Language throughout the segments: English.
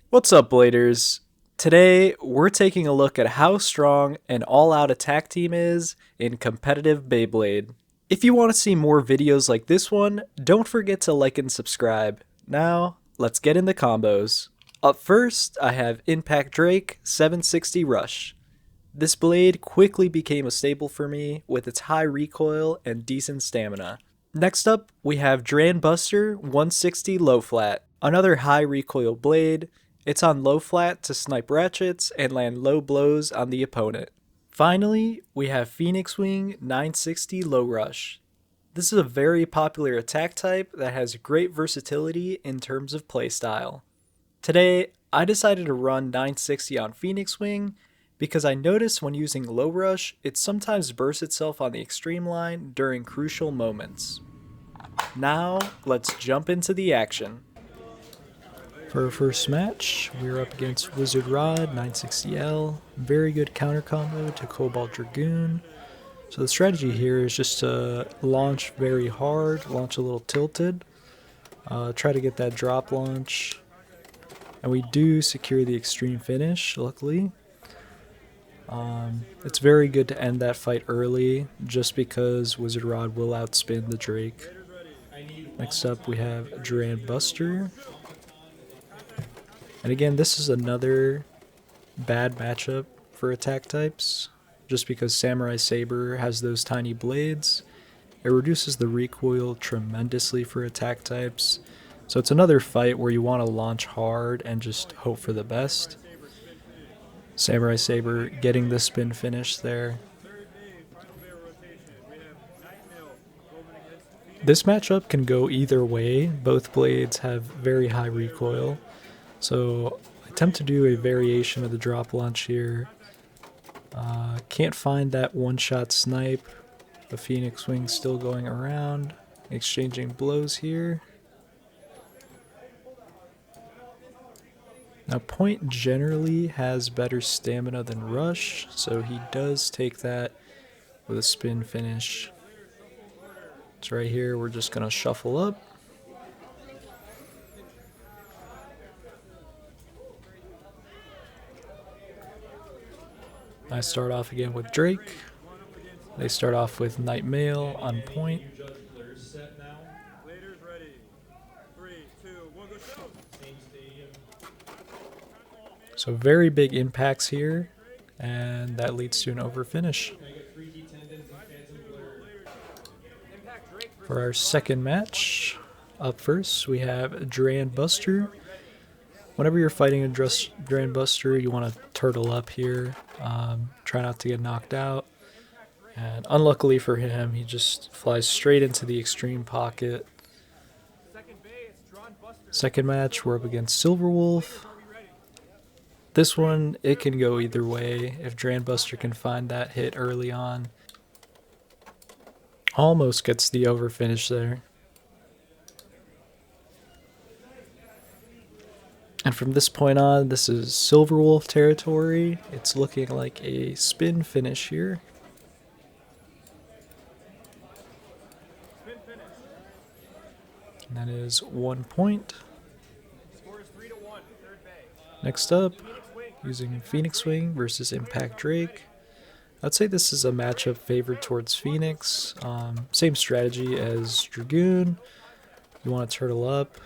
What's up, Bladers? Today, we're taking a look at how strong an all-out attack team is in competitive Beyblade. If you want to see more videos like this one, don't forget to like and subscribe. Now, let's get into combos. Up first, I have Impact Drake 760 Rush. This blade quickly became a staple for me with its high recoil and decent stamina. Next up, we have Dran Buster 160 Low Flat, another high recoil blade. It's on low flat to snipe ratchets and land low blows on the opponent. Finally, we have Phoenix Wing 960 Low Rush. This is a very popular attack type that has great versatility in terms of playstyle. Today, I decided to run 960 on Phoenix Wing because I noticed when using Low Rush, it sometimes bursts itself on the extreme line during crucial moments. Now, let's jump into the action. For our first match, we're up against Wizard Rod 960L. Very good counter combo to Cobalt Dragoon. So the strategy here is just to launch very hard, launch a little tilted, try to get that drop launch. And we do secure the extreme finish, luckily. It's very good to end that fight early, just because Wizard Rod will outspin the Drake. Next up, we have Dran Buster. And again, this is another bad matchup for attack types, just because Samurai Saber has those tiny blades. It reduces the recoil tremendously for attack types, so it's another fight where you want to launch hard and just hope for the best. Samurai Saber getting the spin finish there. This matchup can go either way. Both blades have very high recoil. So I attempt to do a variation of the drop launch here. Can't find that one-shot snipe. The Phoenix Wing still going around, exchanging blows here. Now Point generally has better stamina than Rush, so he does take that with a spin finish. So right here we're just going to shuffle up. I start off again with Drake. They start off with Night Mail on Point. So very big impacts here, and that leads to an overfinish. For our second match, up first we have Dran Buster. Whenever you're fighting a Dran Buster, you want to turtle up here. Try not to get knocked out. And unluckily for him, he just flies straight into the extreme pocket. Second match, we're up against Silverwolf. This one, it can go either way. If Dran Buster can find that hit early on. Almost gets the overfinish there. And from this point on, this is Silverwolf territory. It's looking like a spin finish here. And that is 1 point. Next up, using Phoenix Wing versus Impact Drake. I'd say this is a matchup favored towards Phoenix. Same strategy as Dragoon. You want to turtle up.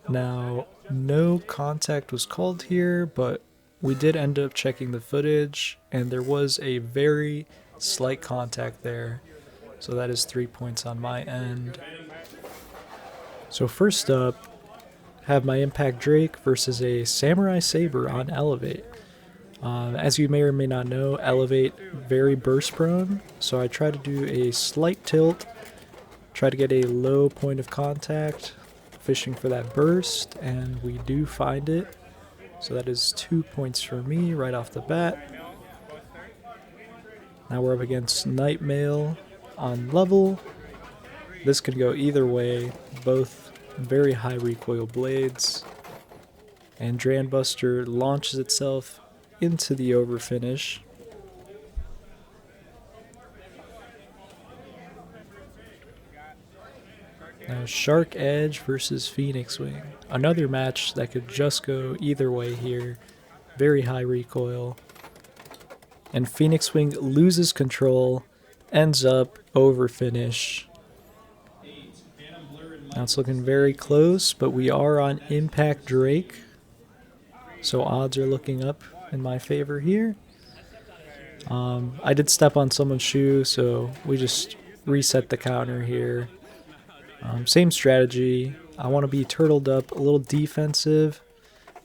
Now, no contact was called here, but we did end up checking the footage, and there was a very slight contact there. So that is 3 points on my end. So first up, have my Impact Drake versus a Samurai Saber on Elevate. As you may or may not know, Elevate very burst prone, so I try to do a slight tilt, try to get a low point of contact, fishing for that burst, and we do find it. So that is 2 points for me right off the bat. Now we're up against Night Mail on level. This could go either way, both very high recoil blades. And Dran Buster launches itself into the overfinish. Now Shark Edge versus Phoenix Wing. Another match that could just go either way here. Very high recoil. And Phoenix Wing loses control, ends up over finish. Now it's looking very close, but we are on Impact Drake. So odds are looking up in my favor here. I did step on someone's shoe, so we just reset the counter here. Same strategy. I want to be turtled up, a little defensive,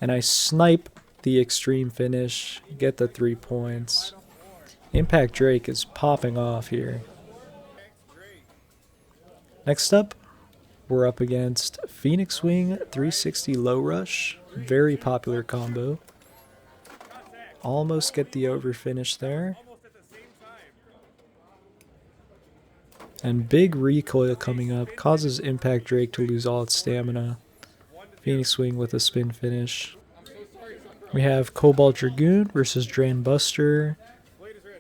and I snipe the extreme finish, get the 3 points. Impact Drake is popping off here. Next up, we're up against Phoenix Wing 360 Low Rush. Very popular combo. Almost get the over finish there. And big recoil coming up causes Impact Drake to lose all its stamina. Phoenix Wing with a spin finish. We have Cobalt Dragoon versus Dran Buster.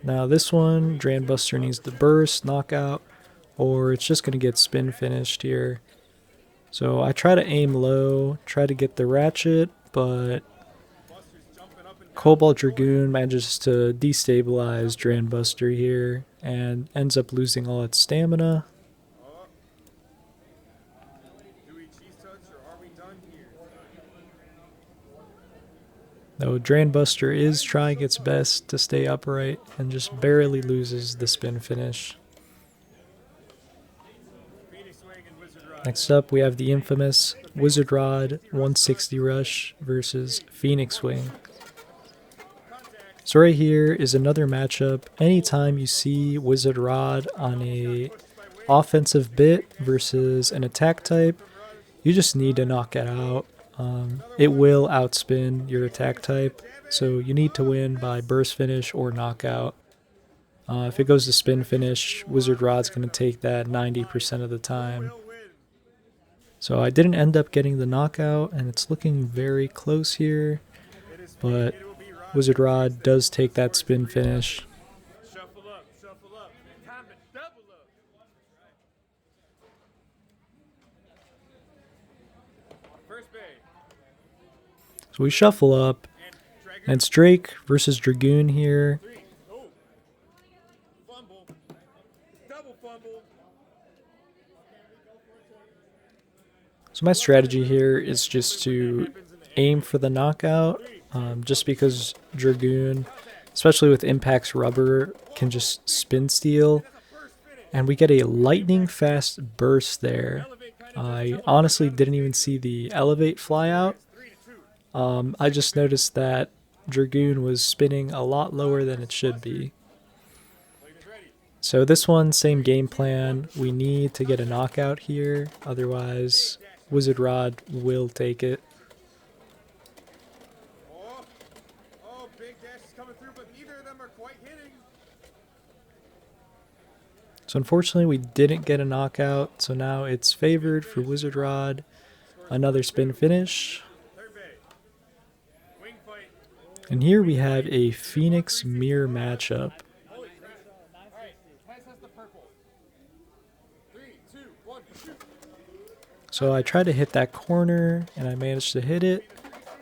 Now this one, Dran Buster needs the burst, knockout, or it's just going to get spin finished here. So I try to aim low, try to get the ratchet, but Cobalt Dragoon manages to destabilize Dran Buster here and ends up losing all its stamina. Though Dran Buster is trying its best to stay upright and just barely loses the spin finish. Next up, we have the infamous Wizard Rod 160 Rush versus Phoenix Wing. So right here is another matchup. Anytime you see Wizard Rod on a offensive bit versus an attack type, you just need to knock it out. It will outspin your attack type, so you need to win by burst finish or knockout. If it goes to spin finish, Wizard Rod's going to take that 90% of the time. So I didn't end up getting the knockout, and it's looking very close here, but Wizard Rod does take that spin finish. So we shuffle up, and it's Drake versus Dragoon here. So my strategy here is just to aim for the knockout, just because Dragoon, especially with Impact's rubber, can just spin steal. And we get a lightning fast burst there. I honestly didn't even see the elevate fly out. I just noticed that Dragoon was spinning a lot lower than it should be. So this one, same game plan. We need to get a knockout here, otherwise Wizard Rod will take it. So unfortunately we didn't get a knockout, so now it's favored for Wizard Rod. Another spin finish. And here we have a Phoenix Mirror matchup. So I tried to hit that corner, and I managed to hit it.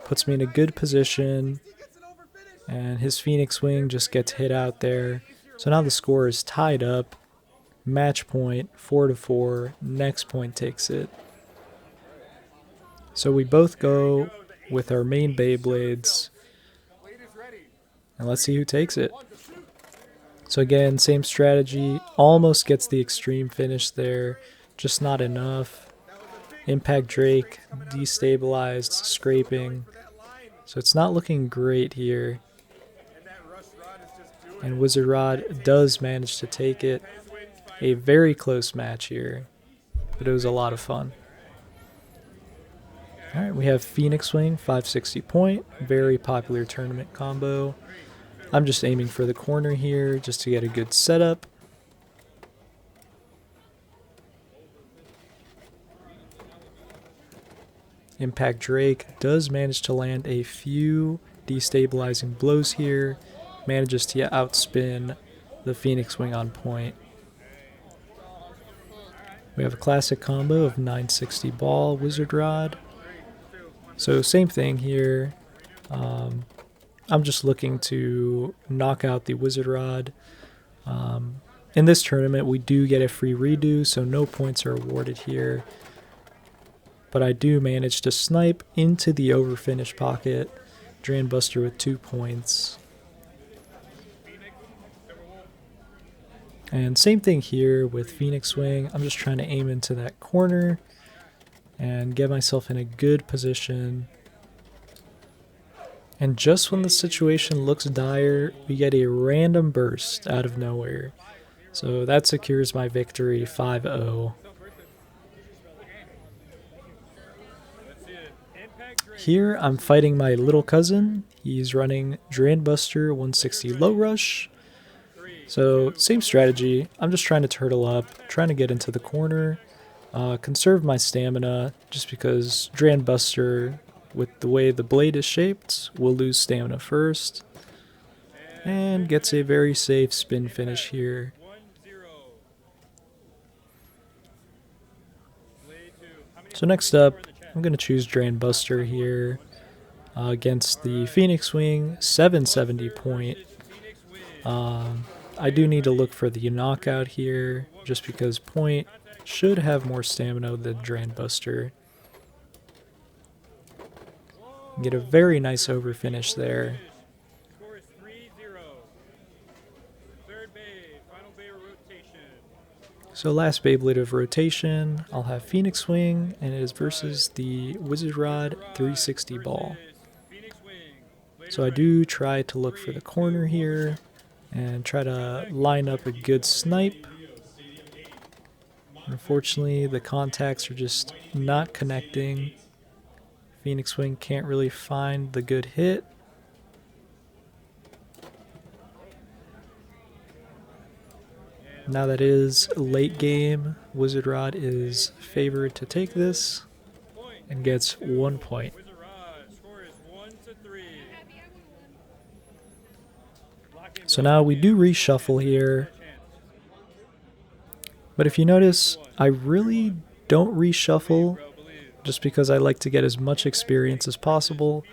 Puts me in a good position, and his Phoenix Wing just gets hit out there. So now the score is tied up. Match point, 4-4. Next point takes it. So we both go with our main Beyblades. And let's see who takes it. So again, same strategy. Almost gets the extreme finish there. Just not enough. Impact Drake, destabilized, scraping. So it's not looking great here. And Wizard Rod does manage to take it. A very close match here, but it was a lot of fun. Alright, we have Phoenix Wing, 560 point. Very popular tournament combo. I'm just aiming for the corner here just to get a good setup. Impact Drake does manage to land a few destabilizing blows here. Manages to outspin the Phoenix Wing on point. We have a classic combo of 960 ball, wizard rod. So same thing here. I'm just looking to knock out the wizard rod. In this tournament, we do get a free redo, so no points are awarded here. But I do manage to snipe into the overfinish pocket. Dran Buster with 2 points. And same thing here with Phoenix Swing. I'm just trying to aim into that corner and get myself in a good position. And just when the situation looks dire, we get a random burst out of nowhere. So that secures my victory 5-0. Here I'm fighting my little cousin. He's running Dran Buster 160 low rush. So same strategy. I'm just trying to turtle up, trying to get into the corner, conserve my stamina, just because Dran Buster, with the way the blade is shaped, will lose stamina first. And gets a very safe spin finish here. So next up, I'm going to choose Dran Buster here against the Phoenix Swing 770 point. I do need to look for the knockout here, just because Point should have more stamina than Dran Buster. Get a very nice overfinish there. So last Beyblade of rotation, I'll have Phoenix Swing, and it is versus the Wizard Rod 360 ball. So I do try to look for the corner here and try to line up a good snipe. Unfortunately, the contacts are just not connecting. Phoenix Swing can't really find the good hit. Now that is late game, Wizard Rod is favored to take this and gets 1 point. So now we do reshuffle here. But if you notice, I really don't reshuffle just because I like to get as much experience as possible.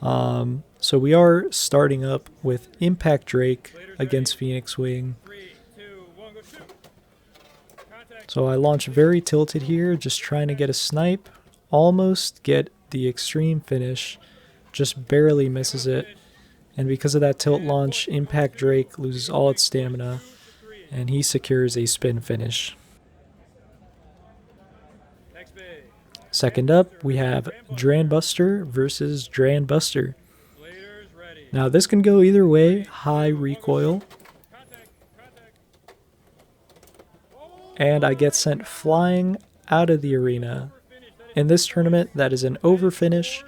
So we are starting up with Impact Drake against Phoenix Swing. So I launch very tilted here, just trying to get a snipe, almost get the extreme finish, just barely misses it. And because of that tilt launch, Impact Drake loses all its stamina, and he secures a spin finish. Second up, we have Dran Buster versus Dran Buster. Now this can go either way, high recoil. And I get sent flying out of the arena. In this tournament, that is an overfinish,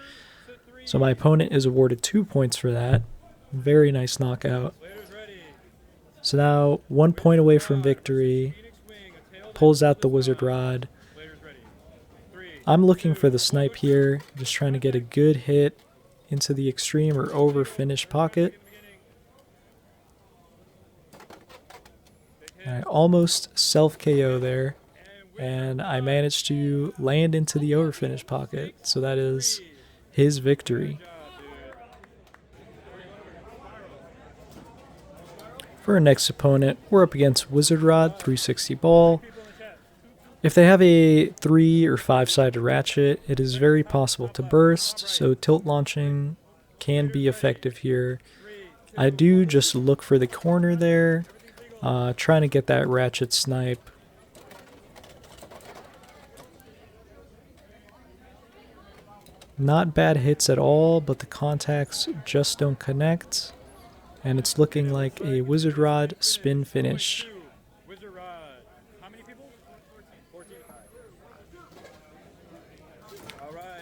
so my opponent is awarded 2 points for that. Very nice knockout. So now 1 point away from victory. Pulls out the Wizard Rod. I'm looking for the snipe here, just trying to get a good hit into the extreme or over finish pocket. I almost self KO there, and I managed to land into the over finish pocket, so that is his victory. For our next opponent, we're up against Wizard Rod 360 ball. If they have a 3 or 5-sided ratchet, it is very possible to burst, so tilt launching can be effective here. I do just look for the corner there, trying to get that ratchet snipe. Not bad hits at all, but the contacts just don't connect. And it's looking like a Wizard Rod spin finish.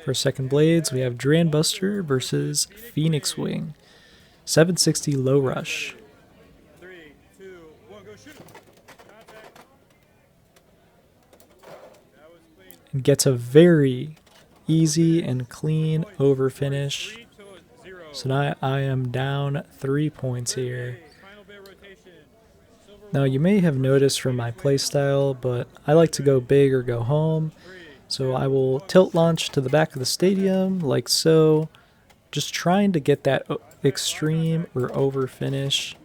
For second blades, we have Dran Buster versus Phoenix Swing. 760 low rush. And gets a very easy and clean over finish. So now I am down 3 points here. Now you may have noticed from my playstyle, but I like to go big or go home. So I will tilt launch to the back of the stadium like so, just trying to get that extreme or over finish.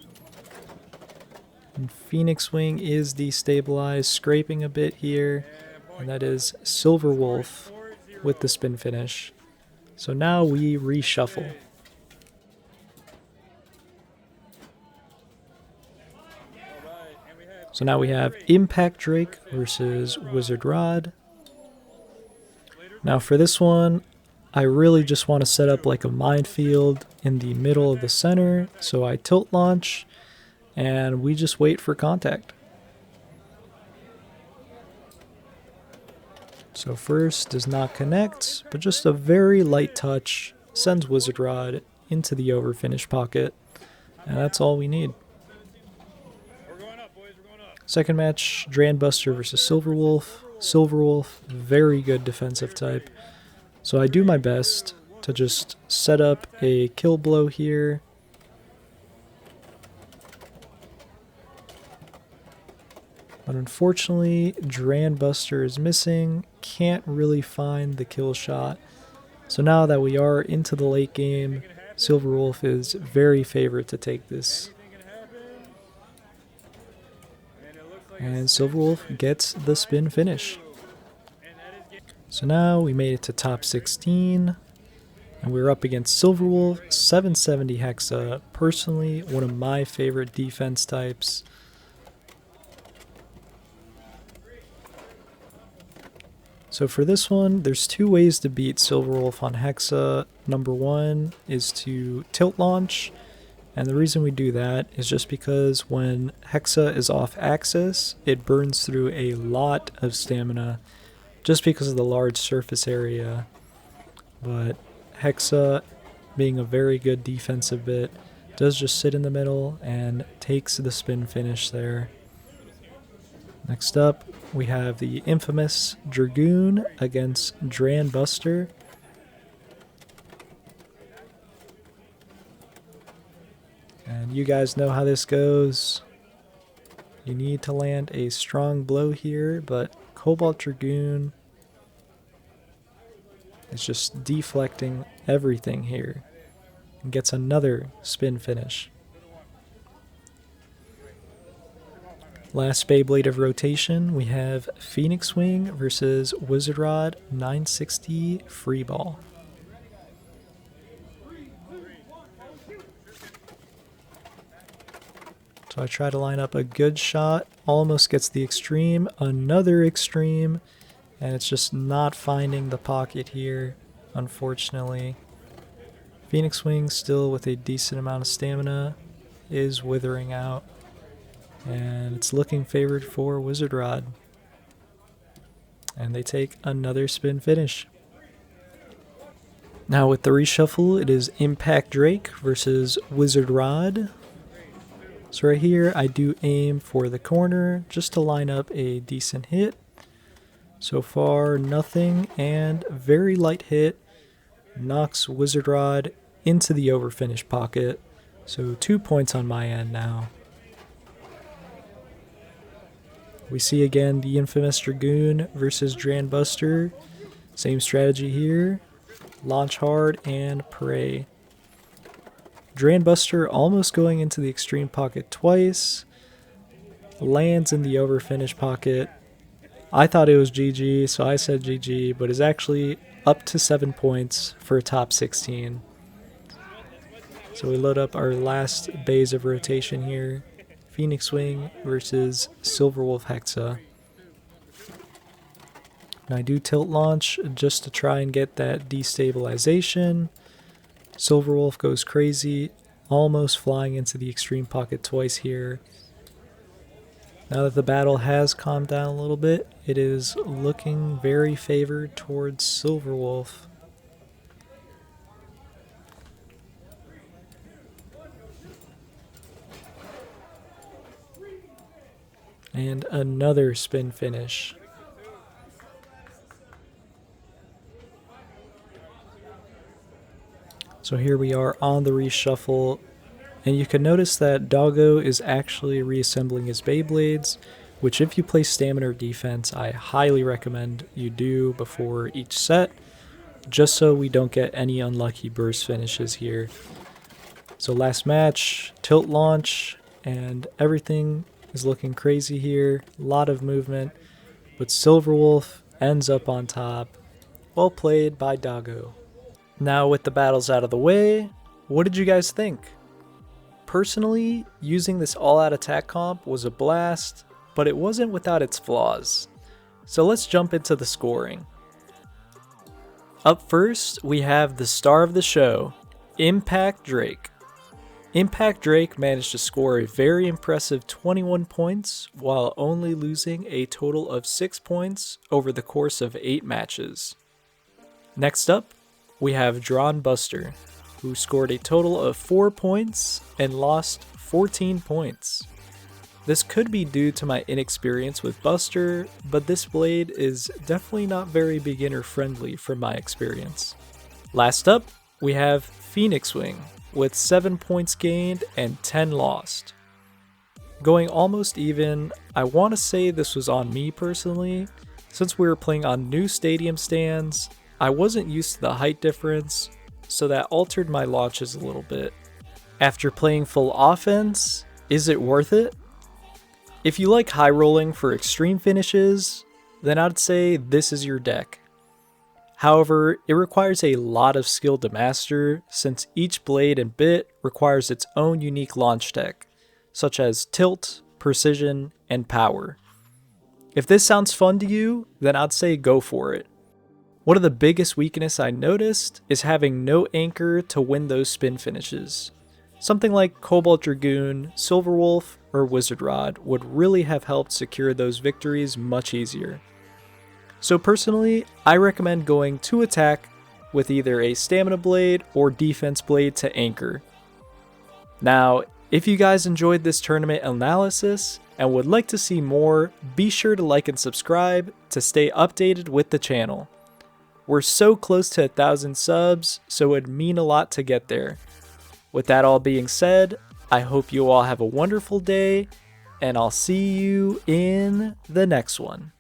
And Phoenix Wing is destabilized, scraping a bit here, and that is Silver Wolf with the spin finish. So now we reshuffle. So now we have Impact Drake versus Wizard Rod. Now for this one, I really just want to set up like a minefield in the middle of the center. So I tilt launch and we just wait for contact. So first does not connect, but just a very light touch sends Wizard Rod into the over finish pocket. And that's all we need. Second match, Dran Buster versus Silver Wolf. Silver Wolf, very good defensive type. So I do my best to just set up a kill blow here. But unfortunately, Dran Buster is missing. Can't really find the kill shot. So now that we are into the late game, Silver Wolf is very favored to take this. And Silver Wolf gets the spin finish. So now we made it to top 16. And we're up against Silver Wolf, 770 Hexa. Personally, one of my favorite defense types. So for this one, there's two ways to beat Silver Wolf on Hexa. Number one is to tilt launch. And the reason we do that is just because when Hexa is off axis, it burns through a lot of stamina just because of the large surface area. But Hexa, being a very good defensive bit, does just sit in the middle and takes the spin finish there. Next up, we have the infamous Dragoon against Dran Buster. And you guys know how this goes. You need to land a strong blow here, but Cobalt Dragoon is just deflecting everything here and gets another spin finish. Last Beyblade of rotation, we have Phoenix Wing versus Wizard Rod 960 Freeball. So I try to line up a good shot, almost gets the extreme, another extreme, and it's just not finding the pocket here, unfortunately. Phoenix Wing, still with a decent amount of stamina, is withering out, and it's looking favored for Wizard Rod. And they take another spin finish. Now with the reshuffle, it is Impact Drake versus Wizard Rod. So right here, I do aim for the corner just to line up a decent hit. So far, nothing, and very light hit knocks Wizard Rod into the overfinish pocket. So 2 points on my end now. We see again the infamous Dragoon versus Dran Buster. Same strategy here. Launch hard and pray. Dran Buster almost going into the extreme pocket twice. Lands in the overfinish pocket. I thought it was GG, so I said GG, but is actually up to 7 points for a top 16. So we load up our last bays of rotation here. Phoenix Wing versus Silver Wolf Hexa. And I do tilt launch just to try and get that destabilization. Silver Wolf goes crazy, almost flying into the extreme pocket twice here. Now that the battle has calmed down a little bit, it is looking very favored towards Silver Wolf. And another spin finish. So here we are on the reshuffle. And you can notice that Doggo is actually reassembling his Beyblades, which if you play stamina or defense, I highly recommend you do before each set, just so we don't get any unlucky burst finishes here. So last match, tilt launch, and everything is looking crazy here. A lot of movement, but Silverwolf ends up on top. Well played by Doggo. Now with the battles out of the way, what did you guys think? Personally, using this all-out attack comp was a blast, but it wasn't without its flaws. So let's jump into the scoring. Up first, we have the star of the show, Impact Drake. Impact Drake managed to score a very impressive 21 points while only losing a total of 6 points over the course of 8 matches. Next up, we have Dran Buster, who scored a total of 4 points and lost 14 points. This could be due to my inexperience with Buster, but this blade is definitely not very beginner friendly from my experience. Last up, we have Phoenix Wing, with 7 points gained and 10 lost. Going almost even, I want to say this was on me personally. Since we were playing on new stadium stands, I wasn't used to the height difference, so that altered my launches a little bit. After playing full offense, is it worth it? If you like high rolling for extreme finishes, then I'd say this is your deck. However, it requires a lot of skill to master, since each blade and bit requires its own unique launch tech, such as tilt, precision, and power. If this sounds fun to you, then I'd say go for it. One of the biggest weaknesses I noticed is having no anchor to win those spin finishes. Something like Cobalt Dragoon, Silverwolf, or Wizard Rod would really have helped secure those victories much easier. So personally, I recommend going to attack with either a stamina blade or defense blade to anchor. Now, if you guys enjoyed this tournament analysis and would like to see more, be sure to like and subscribe to stay updated with the channel. We're so close to 1,000 subs, so it would mean a lot to get there. With that all being said, I hope you all have a wonderful day, and I'll see you in the next one.